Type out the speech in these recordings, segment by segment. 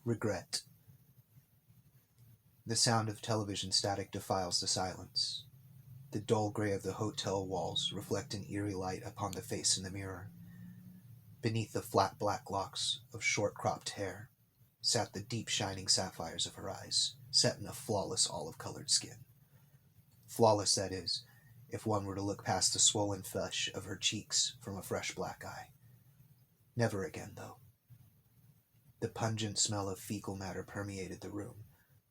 Regret. The sound of television static defiles the silence. The dull gray of the hotel walls reflect an eerie light upon the face in the mirror. Beneath the flat black locks of short-cropped hair sat the deep shining sapphires of her eyes, set in a flawless olive-colored skin. Flawless, that is, if one were to look past the swollen flesh of her cheeks from a fresh black eye. Never again, though. The pungent smell of fecal matter permeated the room,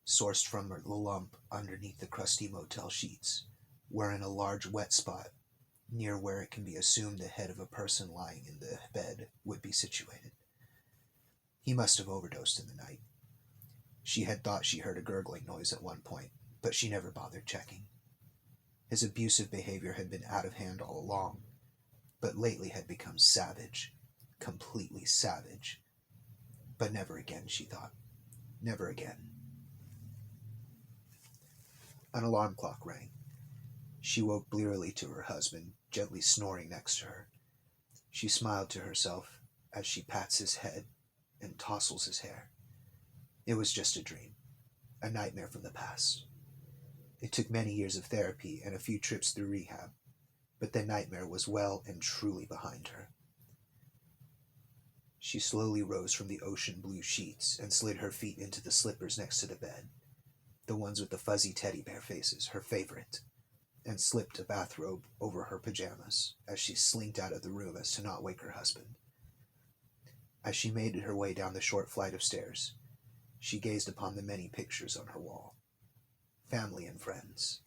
sourced from the lump underneath the crusty motel sheets, wherein a large wet spot, near where it can be assumed the head of a person lying in the bed, would be situated. He must have overdosed in the night. She had thought she heard a gurgling noise at one point, but she never bothered checking. His abusive behavior had been out of hand all along, but lately had become savage, completely savage. But never again, she thought. Never again. An alarm clock rang. She woke blearily to her husband, gently snoring next to her. She smiled to herself as she pats his head and tousles his hair. It was just a dream, a nightmare from the past. It took many years of therapy and a few trips through rehab, but the nightmare was well and truly behind her. She slowly rose from the ocean blue sheets and slid her feet into the slippers next to the bed, the ones with the fuzzy teddy bear faces, her favorite, and slipped a bathrobe over her pajamas as she slinked out of the room as to not wake her husband. As she made her way down the short flight of stairs, she gazed upon the many pictures on her wall, family and friends.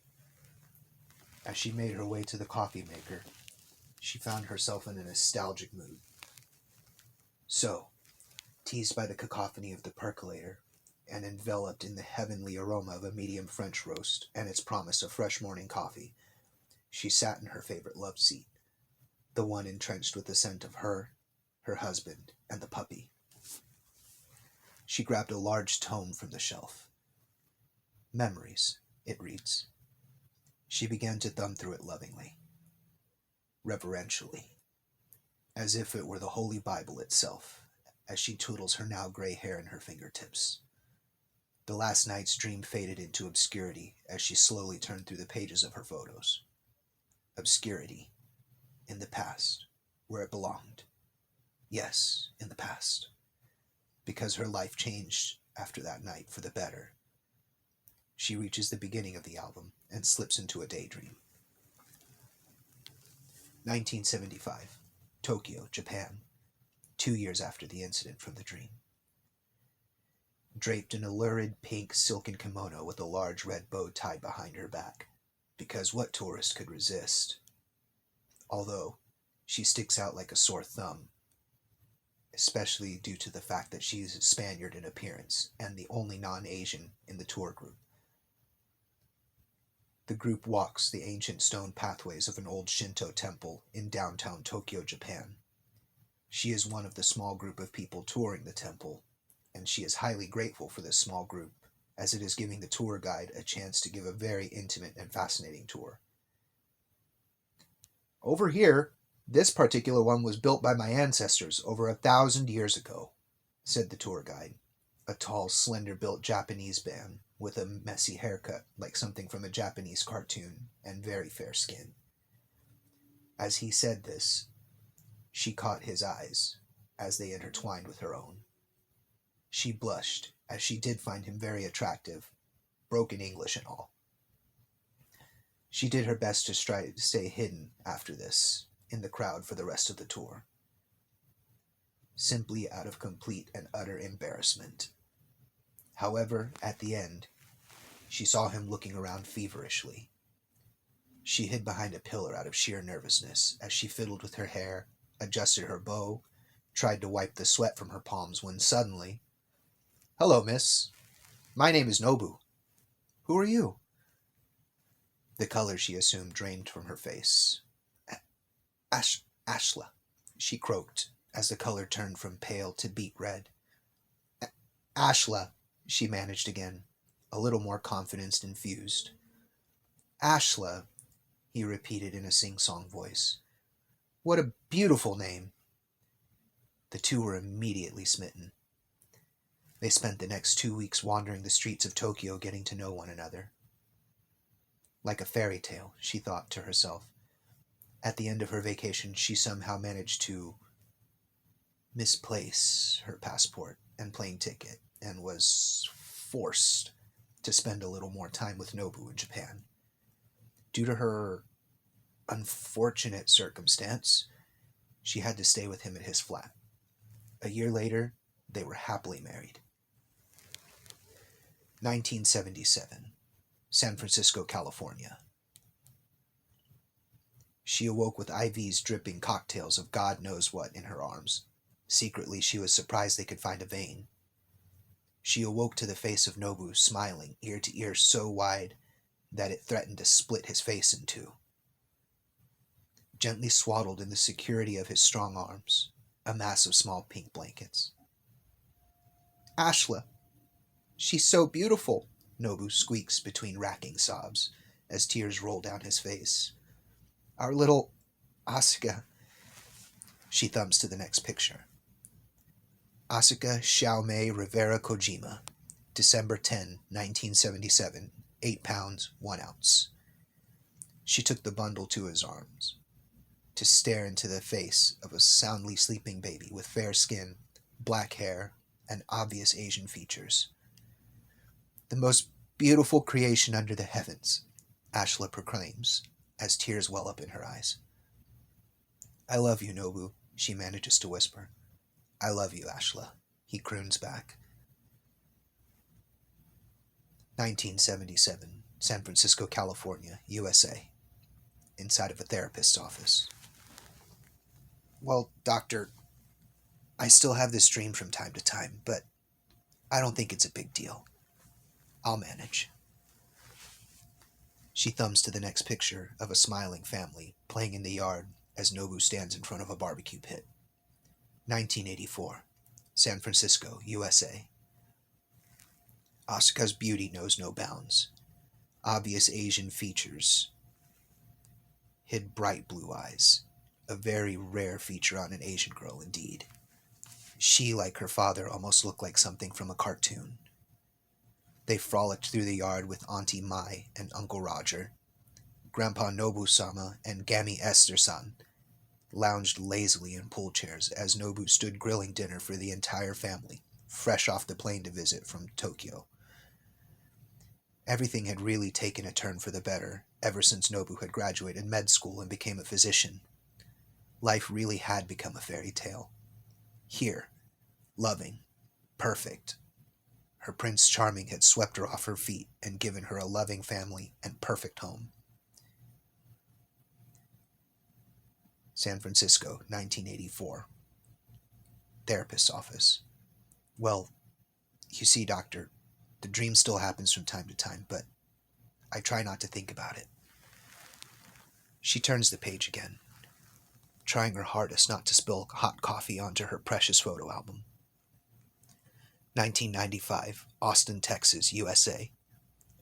As she made her way to the coffee maker, she found herself in a nostalgic mood. So, teased by the cacophony of the percolator, and enveloped in the heavenly aroma of a medium French roast and its promise of fresh morning coffee, she sat in her favorite love seat, the one entrenched with the scent of her husband, and the puppy. She grabbed a large tome from the shelf. Memories, it reads. She began to thumb through it lovingly, reverentially, as if it were the Holy Bible itself, as she twiddles her now gray hair in her fingertips. The last night's dream faded into obscurity as she slowly turned through the pages of her photos. Obscurity. In the past, where it belonged. Yes, in the past. Because her life changed after that night for the better. She reaches the beginning of the album and slips into a daydream. 1975, Tokyo, Japan, 2 years after the incident from the dream. Draped in a lurid pink silken kimono with a large red bow tied behind her back, because what tourist could resist? Although, she sticks out like a sore thumb, especially due to the fact that she's a Spaniard in appearance and the only non-Asian in the tour group. The group walks the ancient stone pathways of an old Shinto temple in downtown Tokyo, Japan. She is one of the small group of people touring the temple, and she is highly grateful for this small group, as it is giving the tour guide a chance to give a very intimate and fascinating tour. Over here, this particular one was built by my ancestors over 1,000 years ago, said the tour guide, a tall, slender-built Japanese man with a messy haircut like something from a Japanese cartoon and very fair skin. As he said this, she caught his eyes as they intertwined with her own. She blushed, as she did find him very attractive, broken English and all. She did her best to try to stay hidden after this, in the crowd for the rest of the tour. Simply out of complete and utter embarrassment. However, at the end, she saw him looking around feverishly. She hid behind a pillar out of sheer nervousness as she fiddled with her hair, adjusted her bow, tried to wipe the sweat from her palms when suddenly, "Hello, miss. My name is Nobu. Who are you?" The color she assumed drained from her face. Ashla, she croaked, as the color turned from pale to beet red. Ashla, she managed again, a little more confidence infused. Ashla, he repeated in a sing-song voice. What a beautiful name. The two were immediately smitten. They spent the next 2 weeks wandering the streets of Tokyo getting to know one another. Like a fairy tale, she thought to herself. At the end of her vacation, she somehow managed to misplace her passport and plane ticket and was forced to spend a little more time with Nobu in Japan. Due to her unfortunate circumstance, she had to stay with him at his flat. A year later, they were happily married. 1977, San Francisco, California. She awoke with IVs dripping cocktails of God knows what in her arms. Secretly, she was surprised they could find a vein. She awoke to the face of Nobu smiling, ear to ear so wide that it threatened to split his face in two. Gently swaddled in the security of his strong arms, a mass of small pink blankets. Ashla, she's so beautiful, Nobu squeaks between racking sobs as tears roll down his face. Our little Asuka. She thumbs to the next picture. Asuka Xiaomei Rivera Kojima, December 10, 1977, 8 pounds, 1 ounce. She took the bundle to his arms to stare into the face of a soundly sleeping baby with fair skin, black hair, and obvious Asian features. The most beautiful creation under the heavens, Ashla proclaims, as tears well up in her eyes. I love you, Nobu, she manages to whisper. I love you, Ashla, he croons back. 1977, San Francisco, California, USA. Inside of a therapist's office. Well, doctor, I still have this dream from time to time, but I don't think it's a big deal. I'll manage. She thumbs to the next picture of a smiling family playing in the yard as Nobu stands in front of a barbecue pit. 1984, San Francisco, USA. Asuka's beauty knows no bounds. Obvious Asian features hid bright blue eyes, a very rare feature on an Asian girl indeed. She, like her father, almost looked like something from a cartoon. They frolicked through the yard with Auntie Mai and Uncle Roger. Grandpa Nobu-sama and Gammy Esther-san lounged lazily in pool chairs as Nobu stood grilling dinner for the entire family, fresh off the plane to visit from Tokyo. Everything had really taken a turn for the better ever since Nobu had graduated med school and became a physician. Life really had become a fairy tale. Here, loving, perfect. Her Prince Charming had swept her off her feet and given her a loving family and perfect home. San Francisco, 1984. Therapist's office. Well, you see, doctor, the dream still happens from time to time, but I try not to think about it. She turns the page again, trying her hardest not to spill hot coffee onto her precious photo album. 1995, Austin, Texas, USA.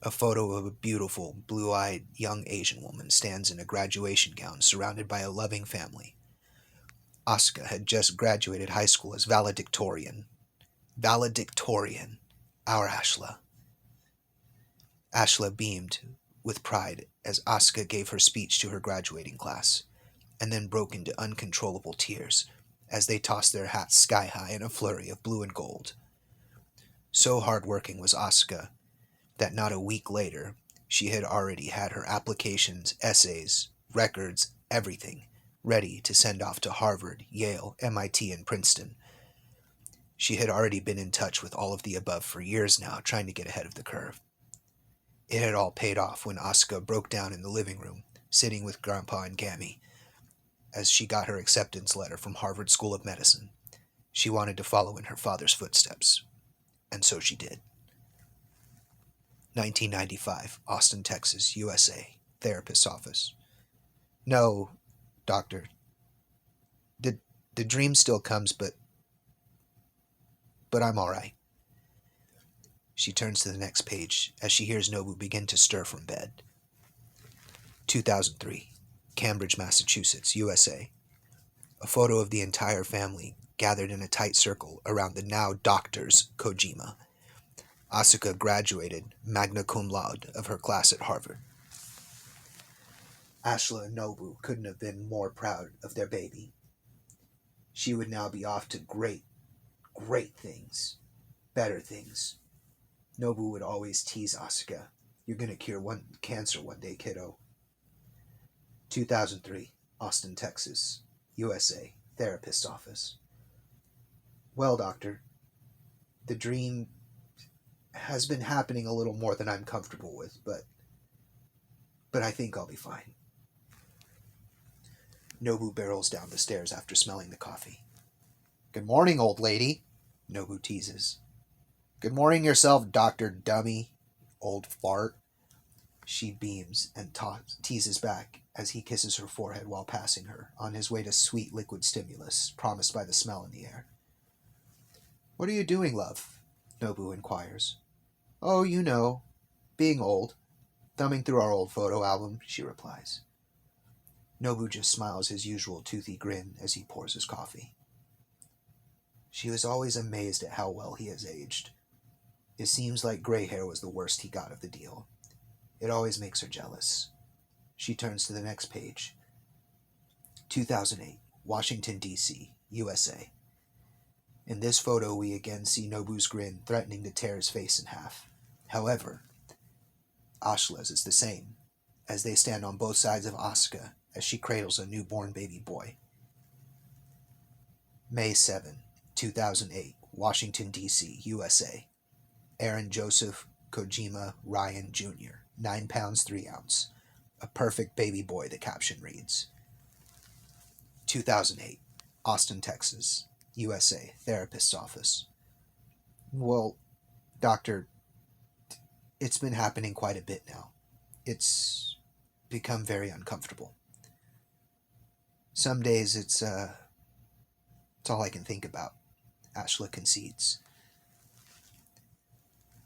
A photo of a beautiful, blue-eyed, young Asian woman stands in a graduation gown surrounded by a loving family. Asuka had just graduated high school as valedictorian. Valedictorian. Our Ashla. Ashla beamed with pride as Asuka gave her speech to her graduating class, and then broke into uncontrollable tears as they tossed their hats sky high in a flurry of blue and gold. So hard-working was Asuka that not a week later, she had already had her applications, essays, records, everything, ready to send off to Harvard, Yale, MIT, and Princeton. She had already been in touch with all of the above for years now, trying to get ahead of the curve. It had all paid off when Asuka broke down in the living room, sitting with Grandpa and Gammy, as she got her acceptance letter from Harvard School of Medicine. She wanted to follow in her father's footsteps, and so she did. 1995, Austin, Texas, USA. Therapist's office. No, doctor. The dream still comes, but I'm all right. She turns to the next page as she hears Nobu begin to stir from bed. 2003, Cambridge, Massachusetts, USA. A photo of the entire family gathered in a tight circle around the now doctor's Kojima. Asuka graduated magna cum laude of her class at Harvard. Ashla and Nobu couldn't have been more proud of their baby. She would now be off to great, great things. Better things. Nobu would always tease Asuka. You're gonna cure cancer one day, kiddo. 2003, Austin, Texas, USA, therapist's office. Well, doctor, the dream has been happening a little more than I'm comfortable with, but I think I'll be fine. Nobu barrels down the stairs after smelling the coffee. Good morning, old lady, Nobu teases. Good morning yourself, Dr. Dummy, old fart. She beams and teases back as he kisses her forehead while passing her, on his way to sweet liquid stimulus, promised by the smell in the air. What are you doing, love? Nobu inquires. Oh, you know, being old. Thumbing through our old photo album, she replies. Nobu just smiles his usual toothy grin as he pours his coffee. She was always amazed at how well he has aged. It seems like gray hair was the worst he got of the deal. It always makes her jealous. She turns to the next page. 2008, Washington, D.C., USA. In this photo, we again see Nobu's grin threatening to tear his face in half. However, Ashla's is the same, as they stand on both sides of Asuka as she cradles a newborn baby boy. May 7, 2008, Washington, D.C., USA. Aaron Joseph Kojima Ryan Jr., 9 pounds 3 ounces. A perfect baby boy, the caption reads. 2008, Austin, Texas, USA, therapist's office. Well, doctor, it's been happening quite a bit now. It's become very uncomfortable. Some days it's all I can think about, Ashla concedes.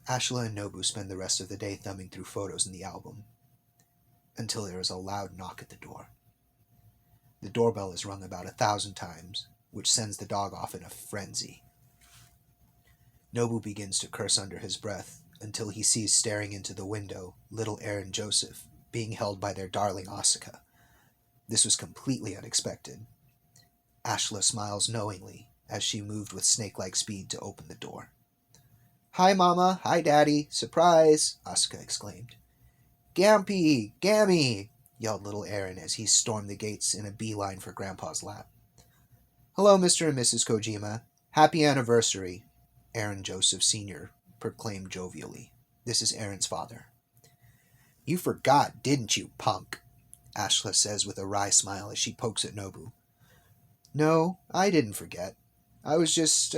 Ashla and Nobu spend the rest of the day thumbing through photos in the album, until there is a loud knock at the door. The doorbell is rung about 1,000 times, which sends the dog off in a frenzy. Nobu begins to curse under his breath until he sees staring into the window little Aaron Joseph being held by their darling Asuka. This was completely unexpected. Ashla smiles knowingly as she moved with snake-like speed to open the door. Hi, Mama. Hi, Daddy. Surprise! Asuka exclaimed. Gampy! Gammy! Yelled little Aaron as he stormed the gates in a beeline for Grandpa's lap. Hello, Mr. and Mrs. Kojima. Happy anniversary, Aaron Joseph Sr. proclaimed jovially. This is Aaron's father. You forgot, didn't you, punk? Ashla says with a wry smile as she pokes at Nobu. No, I didn't forget. I was just,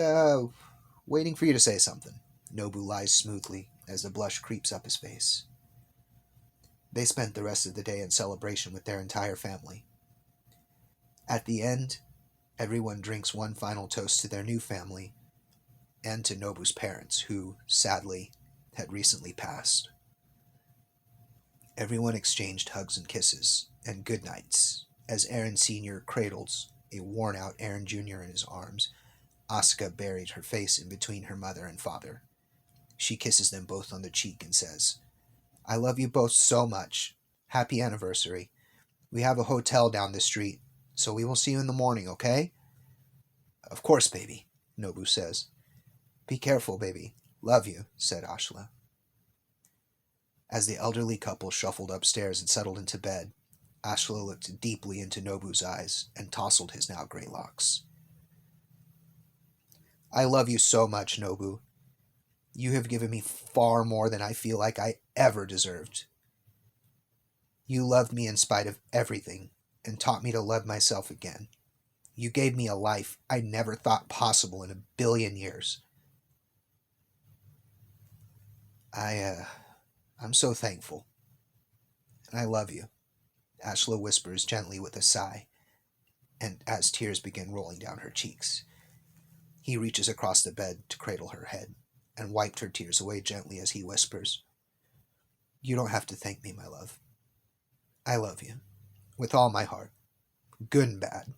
waiting for you to say something. Nobu lies smoothly as the blush creeps up his face. They spent the rest of the day in celebration with their entire family. At the end, everyone drinks one final toast to their new family and to Nobu's parents, who, sadly, had recently passed. Everyone exchanged hugs and kisses, and goodnights, as Aaron Sr. cradles a worn-out Aaron Jr. in his arms. Asuka buried her face in between her mother and father. She kisses them both on the cheek and says, I love you both so much. Happy anniversary. We have a hotel down the street, so we will see you in the morning, okay? Of course, baby, Nobu says. Be careful, baby. Love you, said Ashla. As the elderly couple shuffled upstairs and settled into bed, Ashla looked deeply into Nobu's eyes and tousled his now gray locks. I love you so much, Nobu. You have given me far more than I feel like I ever deserved. You loved me in spite of everything and taught me to love myself again. You gave me a life I never thought possible in a billion years. I'm so thankful. And I love you, Ashla whispers gently with a sigh, and as tears begin rolling down her cheeks. He reaches across the bed to cradle her head and wiped her tears away gently as he whispers, You don't have to thank me, my love. I love you, with all my heart, good and bad.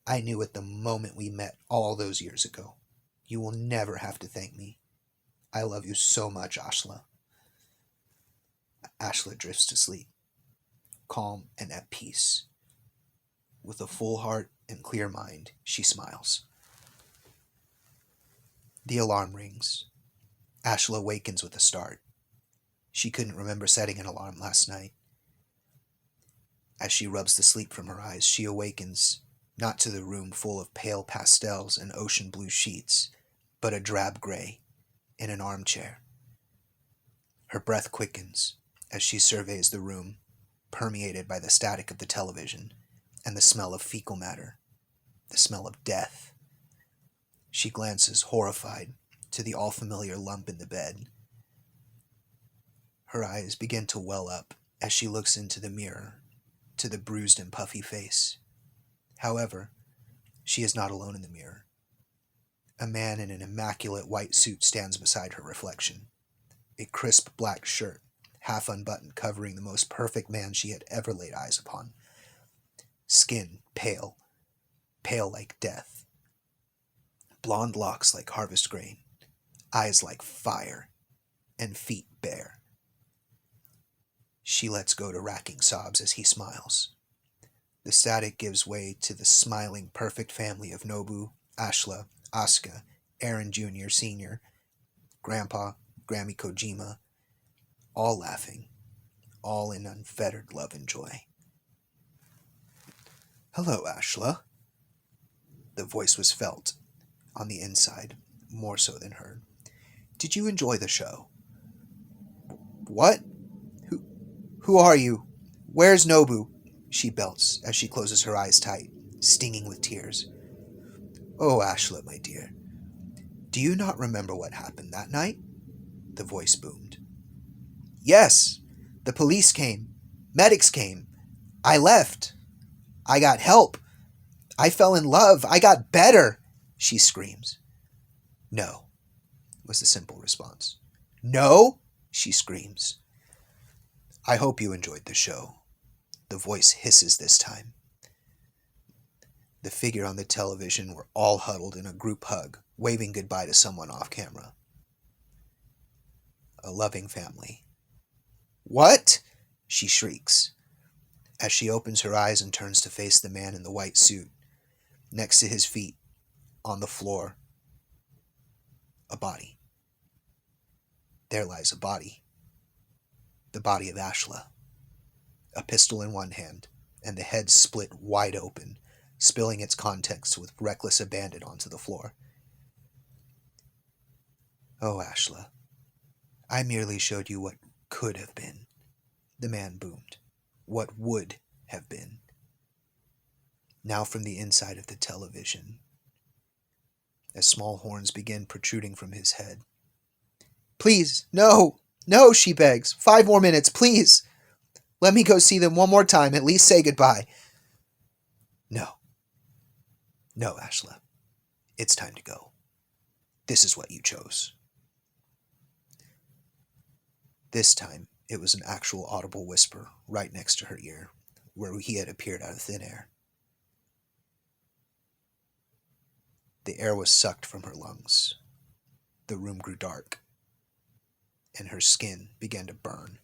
I knew it the moment we met all those years ago. You will never have to thank me. I love you so much, Ashla. Ashla drifts to sleep, calm and at peace. With a full heart and clear mind, she smiles. The alarm rings. Ashla awakens with a start. She couldn't remember setting an alarm last night. As she rubs the sleep from her eyes, she awakens not to the room full of pale pastels and ocean blue sheets, but a drab gray in an armchair. Her breath quickens as she surveys the room, permeated by the static of the television and the smell of fecal matter, the smell of death. She glances, horrified, to the all-familiar lump in the bed. Her eyes begin to well up as she looks into the mirror, to the bruised and puffy face. However, she is not alone in the mirror. A man in an immaculate white suit stands beside her reflection, a crisp black shirt, half unbuttoned, covering the most perfect man she had ever laid eyes upon. Skin pale, pale like death. Blonde locks like harvest grain, eyes like fire, and feet bare. She lets go to racking sobs as he smiles. The static gives way to the smiling, perfect family of Nobu, Ashla, Asuka, Aaron Jr., Sr., Grandpa, Grammy Kojima, all laughing, all in unfettered love and joy. "Hello, Ashla." The voice was felt, on the inside, more so than heard. "Did you enjoy the show?" "What? Who are you? Where's Nobu?" she belts as she closes her eyes tight, stinging with tears. "Oh, Ashla, my dear, do you not remember what happened that night?" The voice boomed. "Yes, the police came. Medics came. I left. I got help. I fell in love. I got better," she screams. "No," was the simple response. "No?" she screams. "I hope you enjoyed the show." The voice hisses this time. The figure on the television were all huddled in a group hug, waving goodbye to someone off camera. A loving family. "What?" she shrieks, as she opens her eyes and turns to face the man in the white suit. Next to his feet, on the floor, a body. There lies a body. The body of Ashla. A pistol in one hand, and the head split wide open, spilling its contents with reckless abandon onto the floor. "Oh, Ashla, I merely showed you what could have been," the man boomed. "What would have been." Now from the inside of the television, as small horns begin protruding from his head. "Please, no, no," she begs. "5 more minutes, please. Let me go see them one more time, at least say goodbye." "No. No, Ashla. It's time to go. This is what you chose." This time, it was an actual audible whisper right next to her ear, where he had appeared out of thin air. The air was sucked from her lungs. The room grew dark, and her skin began to burn.